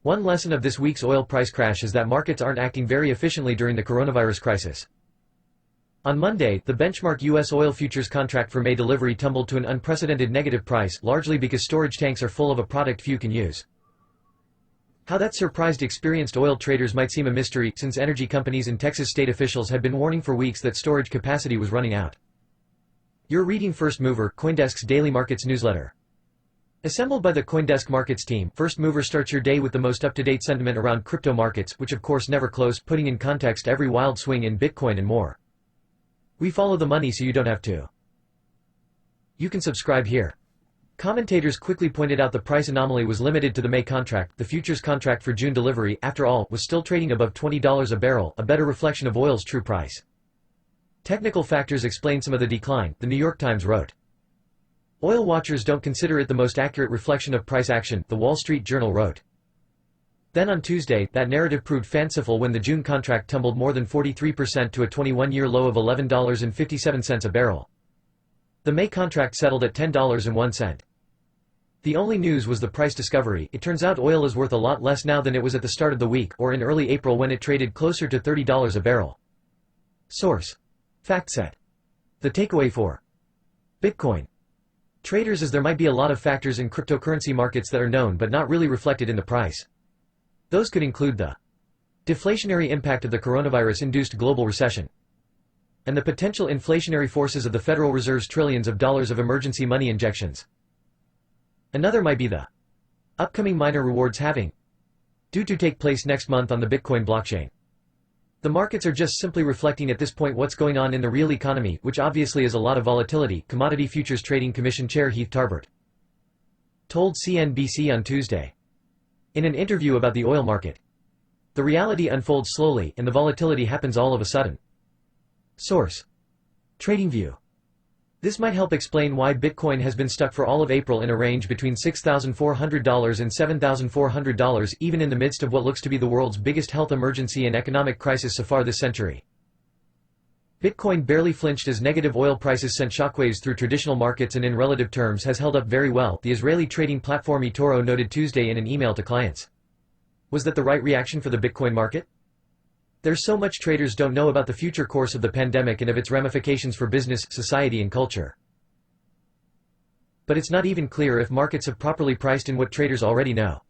One lesson of this week's oil price crash is that markets aren't acting very efficiently during the coronavirus crisis. On Monday, the benchmark U.S. oil futures contract for May delivery tumbled to an unprecedented negative price, largely because storage tanks are full of a product few can use. How that surprised experienced oil traders might seem a mystery, since energy companies and Texas state officials had been warning for weeks that storage capacity was running out. You're reading First Mover, CoinDesk's daily markets newsletter. Assembled by the CoinDesk Markets team, First Mover starts your day with the most up-to-date sentiment around crypto markets, which of course never close, putting in context every wild swing in Bitcoin and more. We follow the money so you don't have to. You can subscribe here. Commentators quickly pointed out the price anomaly was limited to the May contract. The futures contract for June delivery, after all, was still trading above $20 a barrel, a better reflection of oil's true price. Technical factors explain some of the decline, the New York Times wrote. Oil watchers don't consider it the most accurate reflection of price action, the Wall Street Journal wrote. Then on Tuesday, that narrative proved fanciful when the June contract tumbled more than 43% to a 21-year low of $11.57 a barrel. The May contract settled at $10.01. The only news was the price discovery. It turns out oil is worth a lot less now than it was at the start of the week, or in early April when it traded closer to $30 a barrel. Source: FactSet. The takeaway for Bitcoin traders is there might be a lot of factors in cryptocurrency markets that are known but not really reflected in the price. Those could include the deflationary impact of the coronavirus-induced global recession and the potential inflationary forces of the Federal Reserve's trillions of dollars of emergency money injections. Another might be the upcoming miner rewards halving, due to take place next month on the Bitcoin blockchain. The markets are just simply reflecting at this point what's going on in the real economy, which obviously is a lot of volatility, Commodity Futures Trading Commission Chair Heath Tarbert told CNBC on Tuesday. In an interview about the oil market, the reality unfolds slowly, and the volatility happens all of a sudden. Source: TradingView. This might help explain why Bitcoin has been stuck for all of April in a range between $6,400 and $7,400, even in the midst of what looks to be the world's biggest health emergency and economic crisis so far this century. Bitcoin barely flinched as negative oil prices sent shockwaves through traditional markets and in relative terms has held up very well, the Israeli trading platform eToro noted Tuesday in an email to clients. Was that the right reaction for the Bitcoin market? There's so much traders don't know about the future course of the pandemic and of its ramifications for business, society and culture. But it's not even clear if markets have properly priced in what traders already know.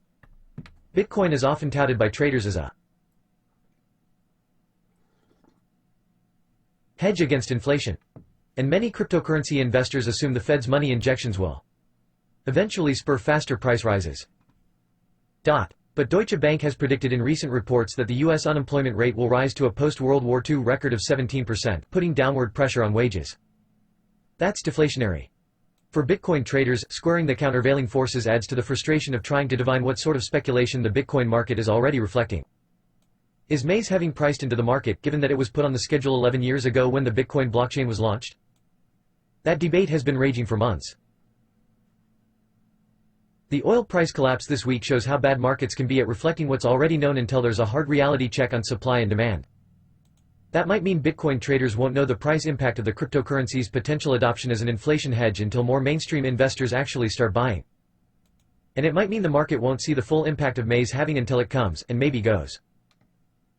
Bitcoin is often touted by traders as a hedge against inflation. And many cryptocurrency investors assume the Fed's money injections will eventually spur faster price rises. But Deutsche Bank has predicted in recent reports that the U.S. unemployment rate will rise to a post-World War II record of 17%, putting downward pressure on wages. That's deflationary. For Bitcoin traders, squaring the countervailing forces adds to the frustration of trying to divine what sort of speculation the Bitcoin market is already reflecting. Is May's halving priced into the market, given that it was put on the schedule 11 years ago when the Bitcoin blockchain was launched? That debate has been raging for months. The oil price collapse this week shows how bad markets can be at reflecting what's already known until there's a hard reality check on supply and demand. That might mean Bitcoin traders won't know the price impact of the cryptocurrency's potential adoption as an inflation hedge until more mainstream investors actually start buying. And it might mean the market won't see the full impact of May's halving until it comes, and maybe goes.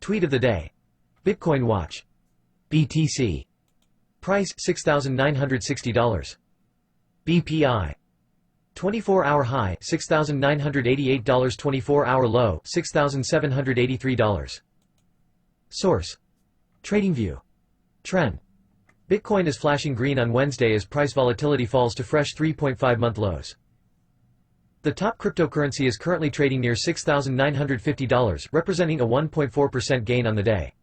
Tweet of the day. Bitcoin Watch. BTC. Price $6,960. BPI. 24-hour high, $6,988. 24-hour low, $6,783. Source: TradingView. Trend. Bitcoin is flashing green on Wednesday as price volatility falls to fresh 3.5-month lows. The top cryptocurrency is currently trading near $6,950, representing a 1.4% gain on the day.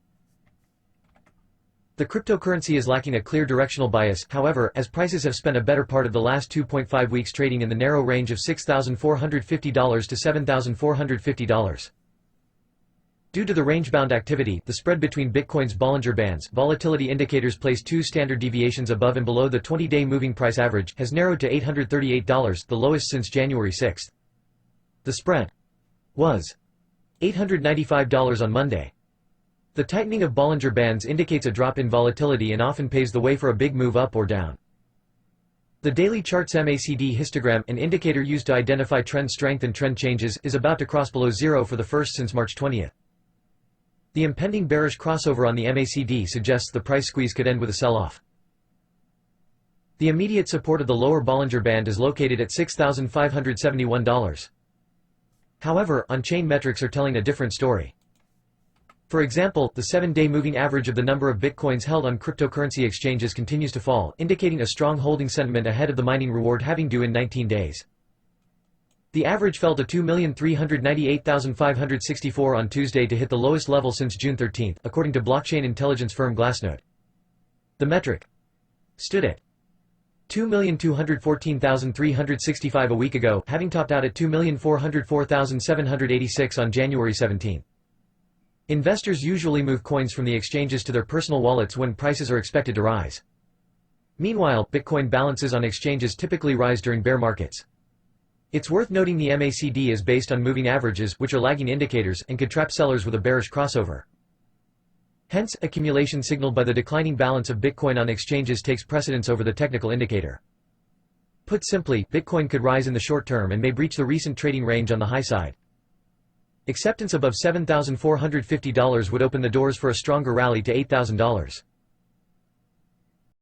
The cryptocurrency is lacking a clear directional bias, however, as prices have spent a better part of the last 2.5 weeks trading in the narrow range of $6,450 to $7,450. Due to the range-bound activity, the spread between Bitcoin's Bollinger Bands, volatility indicators place two standard deviations above and below the 20-day moving price average, has narrowed to $838, the lowest since January 6. The spread was $895 on Monday. The tightening of Bollinger Bands indicates a drop in volatility and often paves the way for a big move up or down. The daily chart's MACD histogram, an indicator used to identify trend strength and trend changes, is about to cross below zero for the first since March 20. The impending bearish crossover on the MACD suggests the price squeeze could end with a sell-off. The immediate support of the lower Bollinger Band is located at $6,571. However, on-chain metrics are telling a different story. For example, the 7-day moving average of the number of bitcoins held on cryptocurrency exchanges continues to fall, indicating a strong holding sentiment ahead of the mining reward having due in 19 days. The average fell to 2,398,564 on Tuesday to hit the lowest level since June 13, according to blockchain intelligence firm Glassnode. The metric stood at 2,214,365 a week ago, having topped out at 2,404,786 on January 17. Investors usually move coins from the exchanges to their personal wallets when prices are expected to rise. Meanwhile, Bitcoin balances on exchanges typically rise during bear markets. It's worth noting the MACD is based on moving averages, which are lagging indicators, and could trap sellers with a bearish crossover. Hence, accumulation signaled by the declining balance of Bitcoin on exchanges takes precedence over the technical indicator. Put simply, Bitcoin could rise in the short term and may breach the recent trading range on the high side. Acceptance above $7,450 would open the doors for a stronger rally to $8,000.